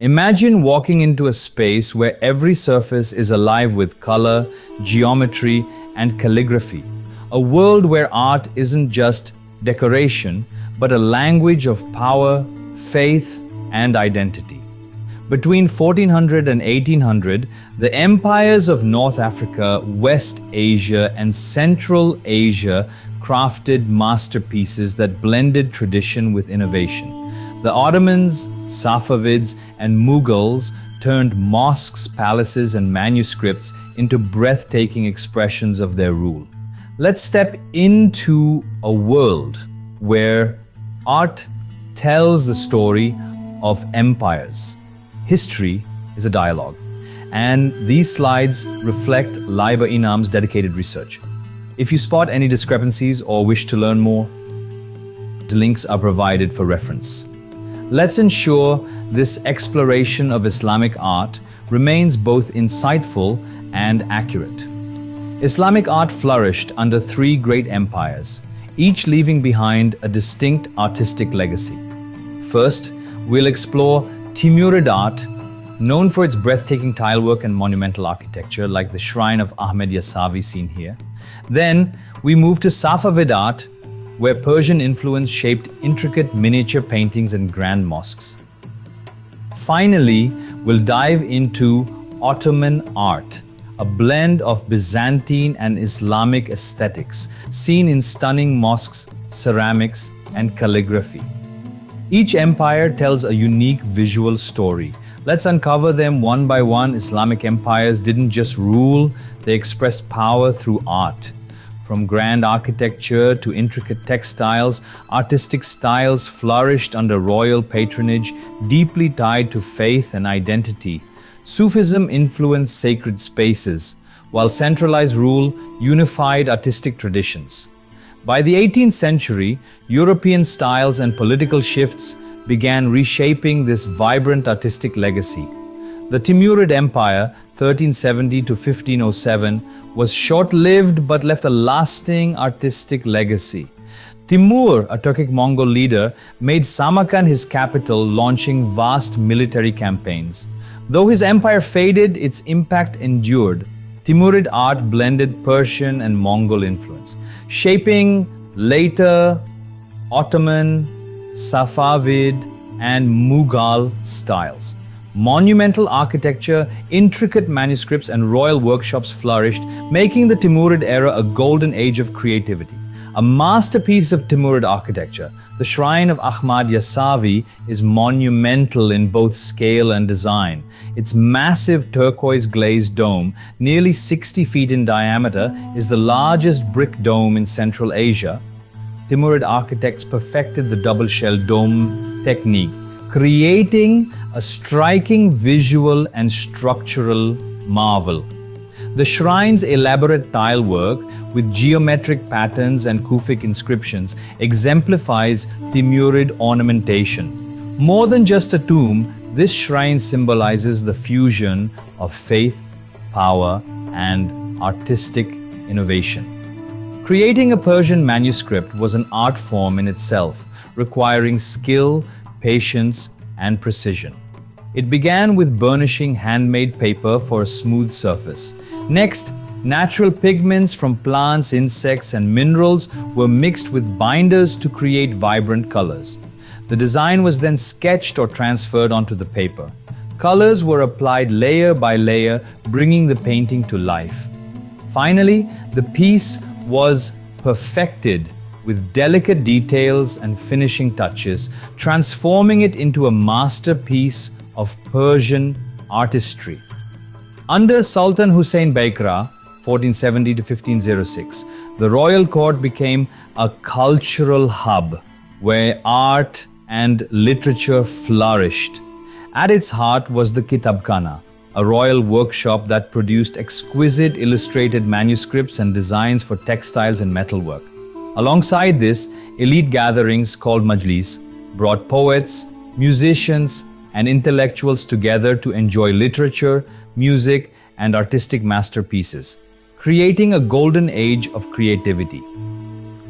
Imagine walking into a space where every surface is alive with color, geometry, and calligraphy. A world where art isn't just decoration, but a language of power, faith, and identity. Between 1400 and 1800, the empires of North Africa, West Asia, and Central Asia crafted masterpieces that blended tradition with innovation. The Ottomans, Safavids, and Mughals turned mosques, palaces, and manuscripts into breathtaking expressions of their rule. Let's step into a world where art tells the story of empires. History is a dialogue, and these slides reflect Laiba Inam's dedicated research. If you spot any discrepancies or wish to learn more, links are provided for reference. Let's ensure this exploration of Islamic art remains both insightful and accurate. Islamic art flourished under three great empires, each leaving behind a distinct artistic legacy. First, we'll explore Timurid art, known for its breathtaking tilework and monumental architecture like the shrine of Ahmed Yasavi seen here. Then, we move to Safavid art, where Persian influence shaped intricate miniature paintings and grand mosques. Finally, we'll dive into Ottoman art, a blend of Byzantine and Islamic aesthetics seen in stunning mosques, ceramics, and calligraphy. Each empire tells a unique visual story. Let's uncover them one by one. Islamic empires didn't just rule, they expressed power through art. From grand architecture to intricate textiles, artistic styles flourished under royal patronage, deeply tied to faith and identity. Sufism influenced sacred spaces, while centralized rule unified artistic traditions. By the 18th century, European styles and political shifts began reshaping this vibrant artistic legacy. The Timurid Empire, 1370 to 1507, was short-lived but left a lasting artistic legacy. Timur, a Turkic Mongol leader, made Samarkand his capital, launching vast military campaigns. Though his empire faded, its impact endured. Timurid art blended Persian and Mongol influence, shaping later Ottoman, Safavid, and Mughal styles. Monumental architecture, intricate manuscripts, and royal workshops flourished, making the Timurid era a golden age of creativity. A masterpiece of Timurid architecture, the shrine of Ahmad Yasavi is monumental in both scale and design. Its massive turquoise glazed dome, nearly 60 feet in diameter, is the largest brick dome in Central Asia. Timurid architects perfected the double-shell dome technique, creating a striking visual and structural marvel. The shrine's elaborate tile work with geometric patterns and Kufic inscriptions exemplifies Timurid ornamentation. More than just a tomb, this shrine symbolizes the fusion of faith, power, and artistic innovation. Creating a Persian manuscript was an art form in itself, requiring skill, patience, and precision. It began with burnishing handmade paper for a smooth surface. Next, natural pigments from plants, insects, and minerals were mixed with binders to create vibrant colors. The design was then sketched or transferred onto the paper. Colors were applied layer by layer, bringing the painting to life. Finally, the piece was perfected with delicate details and finishing touches, transforming it into a masterpiece of Persian artistry. Under Sultan Hussein Baikra, 1470 to 1506, the royal court became a cultural hub where art and literature flourished. At its heart was the Kitabkhana, a royal workshop that produced exquisite illustrated manuscripts and designs for textiles and metalwork. Alongside this, elite gatherings called Majlis brought poets, musicians, and intellectuals together to enjoy literature, music, and artistic masterpieces, creating a golden age of creativity.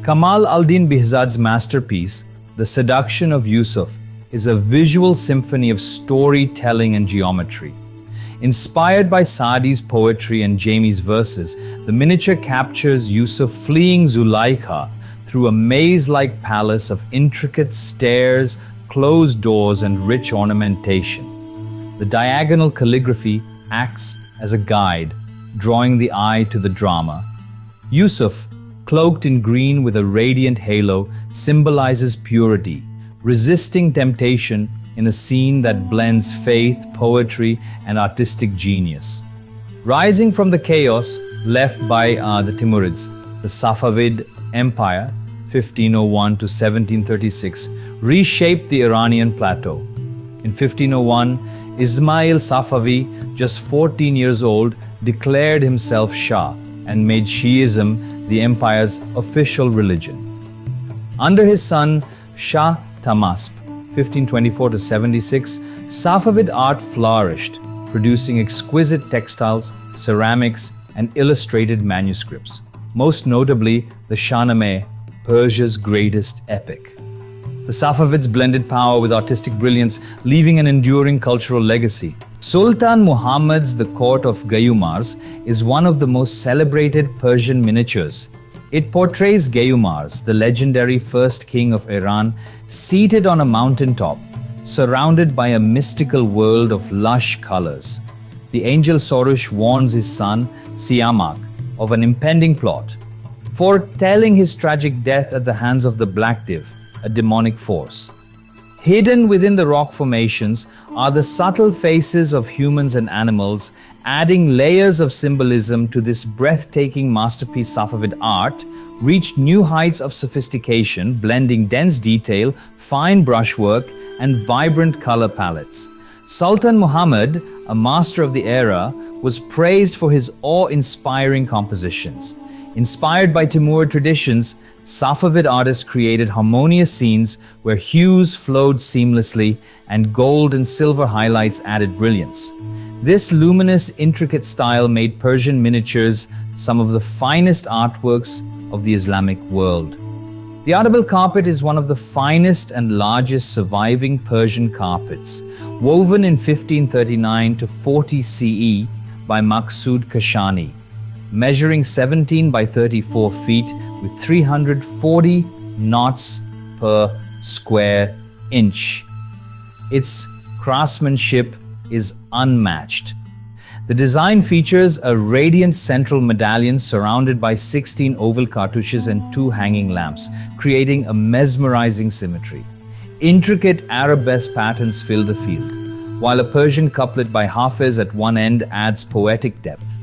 Kamal al-Din Behzad's masterpiece, The Seduction of Yusuf, is a visual symphony of storytelling and geometry. Inspired by Saadi's poetry and Jamie's verses, the miniature captures Yusuf fleeing Zulaikha through a maze-like palace of intricate stairs, closed doors, and rich ornamentation. The diagonal calligraphy acts as a guide, drawing the eye to the drama. Yusuf, cloaked in green with a radiant halo, symbolizes purity, resisting temptation in a scene that blends faith, poetry, and artistic genius. Rising from the chaos left by the Timurids, the Safavid Empire, 1501 to 1736, reshaped the Iranian plateau. In 1501, Ismail Safavi, just 14 years old, declared himself Shah and made Shiism the empire's official religion. Under his son Shah Tahmasp, 1524 to 76, Safavid art flourished, producing exquisite textiles, ceramics, and illustrated manuscripts, most notably the Shahnameh, Persia's greatest epic. The Safavids blended power with artistic brilliance, leaving an enduring cultural legacy. Sultan Muhammad's The Court of Gayumars is one of the most celebrated Persian miniatures. It portrays Gayumars, the legendary first king of Iran, seated on a mountaintop, surrounded by a mystical world of lush colors. The angel Sorush warns his son, Siamak, of an impending plot, foretelling his tragic death at the hands of the Black Div, a demonic force. Hidden within the rock formations are the subtle faces of humans and animals, adding layers of symbolism to this breathtaking masterpiece. Safavid art reached new heights of sophistication, blending dense detail, fine brushwork, and vibrant color palettes. Sultan Muhammad, a master of the era, was praised for his awe-inspiring compositions. Inspired by Timurid traditions, Safavid artists created harmonious scenes where hues flowed seamlessly and gold and silver highlights added brilliance. This luminous, intricate style made Persian miniatures some of the finest artworks of the Islamic world. The Ardabil carpet is one of the finest and largest surviving Persian carpets, woven in 1539 to 40 CE by Maqsood Kashani, measuring 17 by 34 feet with 340 knots per square inch. Its craftsmanship is unmatched. The design features a radiant central medallion surrounded by 16 oval cartouches and 2 hanging lamps, creating a mesmerizing symmetry. Intricate arabesque patterns fill the field, while a Persian couplet by Hafiz at one end adds poetic depth.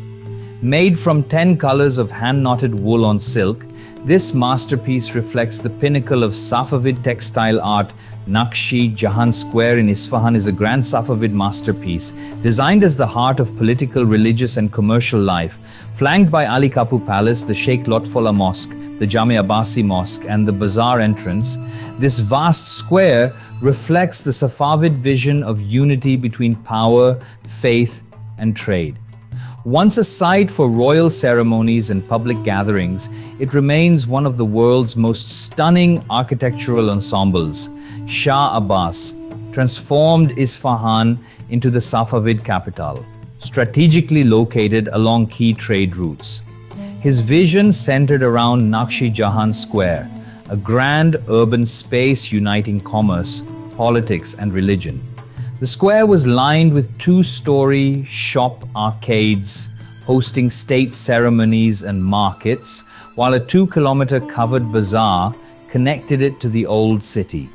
Made from 10 colors of hand-knotted wool on silk, this masterpiece reflects the pinnacle of Safavid textile art. Naqshi Jahan Square in Isfahan is a grand Safavid masterpiece, designed as the heart of political, religious, and commercial life. Flanked by Ali Kapu Palace, the Sheikh Lotfola Mosque, the Jami Abbasi Mosque, and the bazaar entrance, this vast square reflects the Safavid vision of unity between power, faith, and trade. Once a site for royal ceremonies and public gatherings, it remains one of the world's most stunning architectural ensembles. Shah Abbas transformed Isfahan into the Safavid capital, strategically located along key trade routes. His vision centered around Naqshi Jahan Square, a grand urban space uniting commerce, politics, and religion. The square was lined with 2-story shop arcades, hosting state ceremonies and markets, while a 2-kilometer covered bazaar connected it to the old city.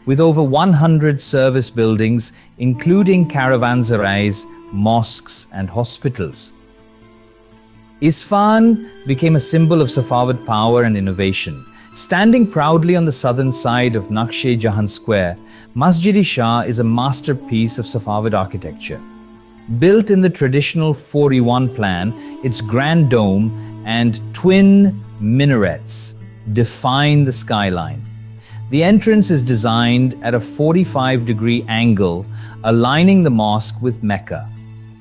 With over 100 service buildings, including caravanserais, mosques, and hospitals. Isfahan became a symbol of Safavid power and innovation. Standing proudly on the southern side of Naqshi Jahan Square, Masjid-i-Shah is a masterpiece of Safavid architecture. Built in the traditional 4:1 plan, its grand dome and twin minarets define the skyline. The entrance is designed at a 45-degree angle, aligning the mosque with Mecca.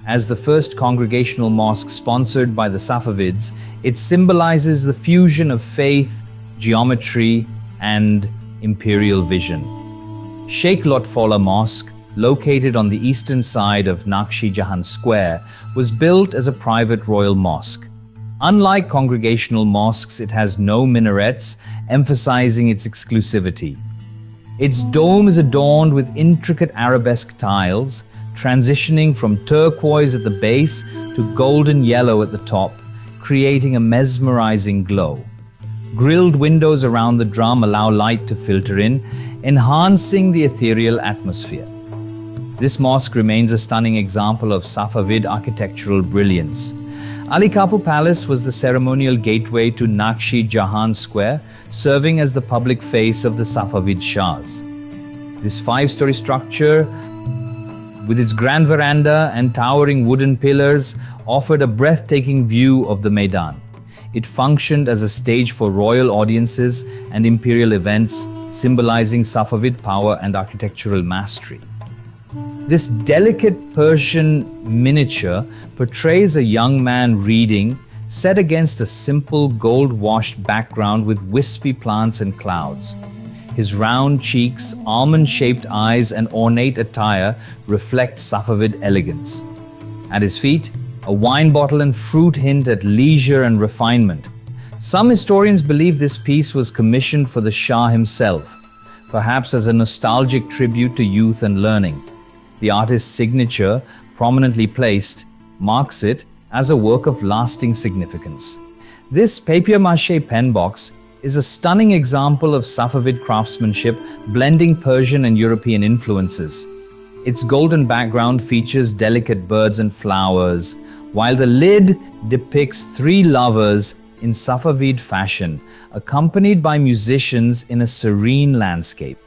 As the first congregational mosque sponsored by the Safavids, it symbolizes the fusion of faith, geometry, and imperial vision. Sheikh Lotfola Mosque, located on the eastern side of Naqshi Jahan Square, was built as a private royal mosque. Unlike congregational mosques, it has no minarets, emphasizing its exclusivity. Its dome is adorned with intricate arabesque tiles, transitioning from turquoise at the base to golden yellow at the top, creating a mesmerizing glow. Grilled windows around the drum allow light to filter in, enhancing the ethereal atmosphere. This mosque remains a stunning example of Safavid architectural brilliance. Ali Kapu Palace was the ceremonial gateway to Naqshi Jahan Square, serving as the public face of the Safavid Shahs. This five-story structure, with its grand veranda and towering wooden pillars, offered a breathtaking view of the Maidan. It functioned as a stage for royal audiences and imperial events, symbolizing Safavid power and architectural mastery. This delicate Persian miniature portrays a young man reading, set against a simple gold-washed background with wispy plants and clouds. His round cheeks, almond-shaped eyes, and ornate attire reflect Safavid elegance. At his feet, a wine bottle and fruit hint at leisure and refinement. Some historians believe this piece was commissioned for the Shah himself, perhaps as a nostalgic tribute to youth and learning. The artist's signature, prominently placed, marks it as a work of lasting significance. This papier-mâché pen box is a stunning example of Safavid craftsmanship blending Persian and European influences. Its golden background features delicate birds and flowers, while the lid depicts three lovers in Safavid fashion, accompanied by musicians in a serene landscape.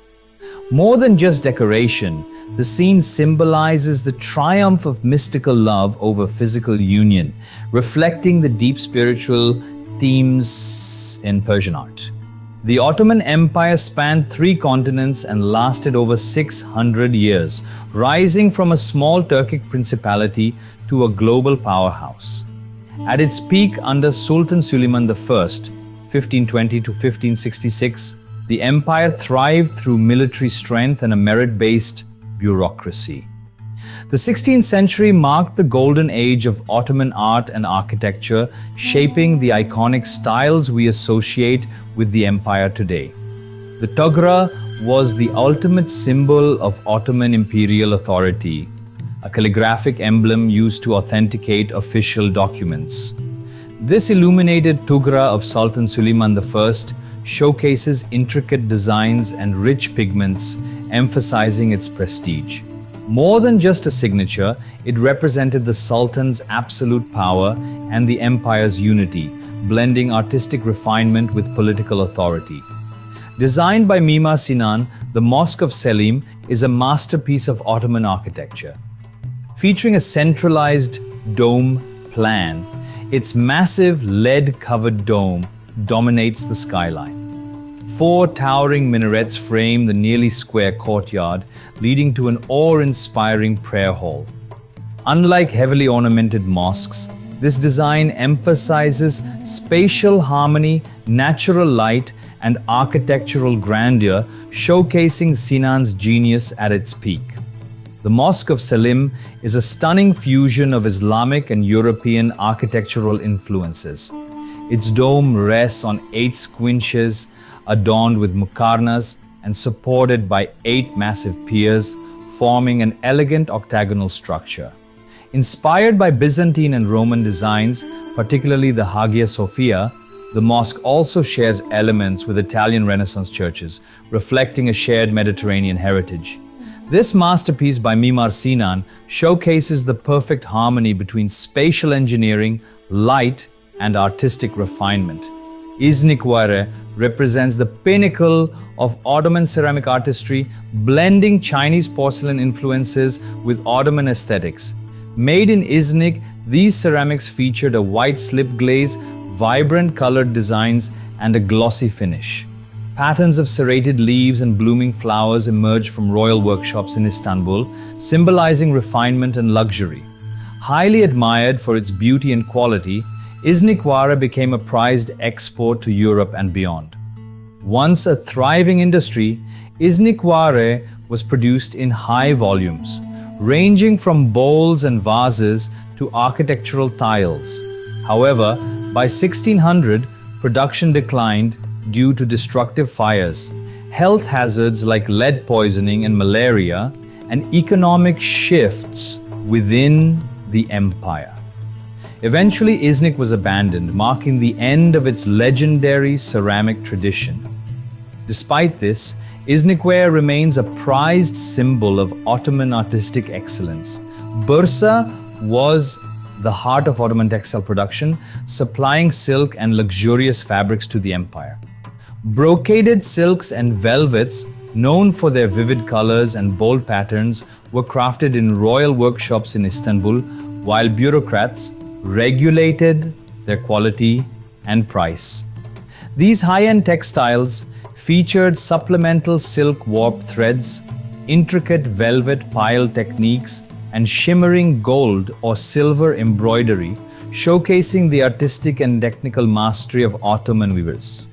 More than just decoration, the scene symbolizes the triumph of mystical love over physical union, reflecting the deep spiritual themes in Persian art. The Ottoman Empire spanned 3 continents and lasted over 600 years, rising from a small Turkic principality to a global powerhouse. At its peak under Sultan Suleiman I, 1520 to 1566, the empire thrived through military strength and a merit-based bureaucracy. The 16th century marked the golden age of Ottoman art and architecture, shaping the iconic styles we associate with the empire today. The togra was the ultimate symbol of Ottoman imperial authority, a calligraphic emblem used to authenticate official documents. This illuminated tugra of Sultan Suleiman I showcases intricate designs and rich pigments, emphasizing its prestige. More than just a signature, it represented the Sultan's absolute power and the empire's unity, blending artistic refinement with political authority. Designed by Mimar Sinan, the Mosque of Selim is a masterpiece of Ottoman architecture. Featuring a centralized dome plan, its massive lead-covered dome dominates the skyline. 4 towering minarets frame the nearly square courtyard, leading to an awe-inspiring prayer hall. Unlike heavily ornamented mosques, this design emphasizes spatial harmony, natural light, and architectural grandeur, showcasing Sinan's genius at its peak. The Mosque of Selim is a stunning fusion of Islamic and European architectural influences. Its dome rests on 8 squinches, adorned with muqarnas and supported by 8 massive piers, forming an elegant octagonal structure. Inspired by Byzantine and Roman designs, particularly the Hagia Sophia, the mosque also shares elements with Italian Renaissance churches, reflecting a shared Mediterranean heritage. This masterpiece by Mimar Sinan showcases the perfect harmony between spatial engineering, light, and artistic refinement. Iznik represents the pinnacle of Ottoman ceramic artistry, blending Chinese porcelain influences with Ottoman aesthetics. Made in Iznik, these ceramics featured a white slip glaze, vibrant colored designs, and a glossy finish. Patterns of serrated leaves and blooming flowers emerged from royal workshops in Istanbul, symbolizing refinement and luxury. Highly admired for its beauty and quality, Iznik became a prized export to Europe and beyond. Once a thriving industry, Iznik was produced in high volumes, ranging from bowls and vases to architectural tiles. However, by 1600, production declined due to destructive fires, health hazards like lead poisoning and malaria, and economic shifts within the empire. Eventually, Iznik was abandoned, marking the end of its legendary ceramic tradition. Despite this, Iznikware remains a prized symbol of Ottoman artistic excellence. Bursa was the heart of Ottoman textile production, supplying silk and luxurious fabrics to the empire. Brocaded silks and velvets, known for their vivid colors and bold patterns, were crafted in royal workshops in Istanbul, while bureaucrats regulated their quality and price. These high-end textiles featured supplemental silk warp threads, intricate velvet pile techniques, and shimmering gold or silver embroidery, showcasing the artistic and technical mastery of Ottoman weavers.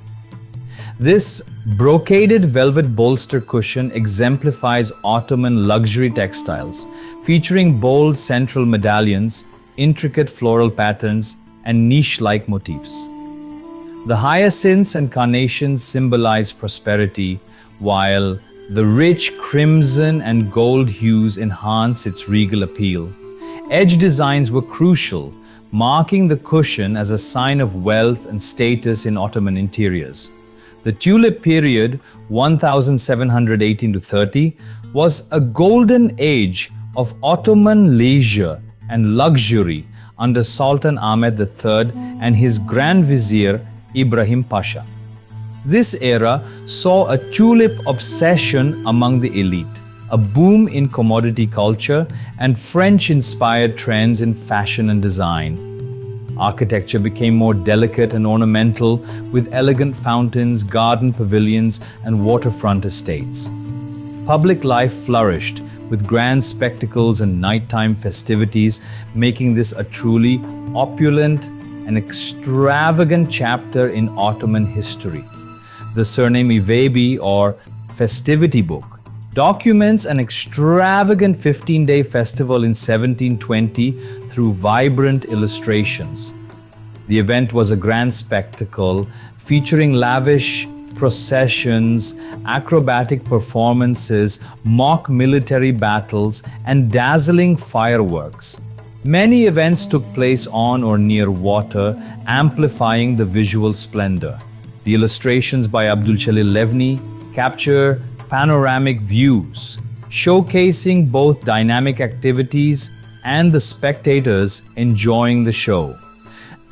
This brocaded velvet bolster cushion exemplifies Ottoman luxury textiles, featuring bold central medallions, intricate floral patterns, and niche-like motifs. The hyacinths and carnations symbolize prosperity, while the rich crimson and gold hues enhance its regal appeal. Edge designs were crucial, marking the cushion as a sign of wealth and status in Ottoman interiors. The Tulip period, 1718 to 30, was a golden age of Ottoman leisure and luxury under Sultan Ahmed III and his Grand Vizier Ibrahim Pasha. This era saw a tulip obsession among the elite, a boom in commodity culture, and French-inspired trends in fashion and design. Architecture became more delicate and ornamental, with elegant fountains, garden pavilions, and waterfront estates. Public life flourished, with grand spectacles and nighttime festivities, making this a truly opulent and extravagant chapter in Ottoman history. The surname Ivebi, or festivity book, documents an extravagant 15-day festival in 1720 through vibrant illustrations. The event was a grand spectacle featuring lavish processions, acrobatic performances, mock military battles, and dazzling fireworks. Many events took place on or near water, amplifying the visual splendor. The illustrations by Abduljalil Levni capture panoramic views, showcasing both dynamic activities and the spectators enjoying the show.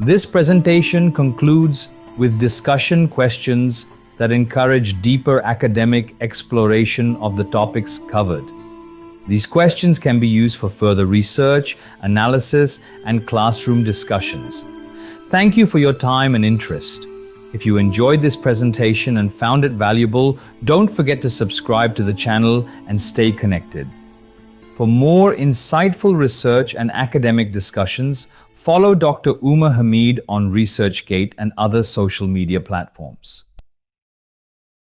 This presentation concludes with discussion questions that encourage deeper academic exploration of the topics covered. These questions can be used for further research, analysis, and classroom discussions. Thank you for your time and interest. If you enjoyed this presentation and found it valuable, don't forget to subscribe to the channel and stay connected. For more insightful research and academic discussions, follow Dr. Umer Hameed on ResearchGate and other social media platforms.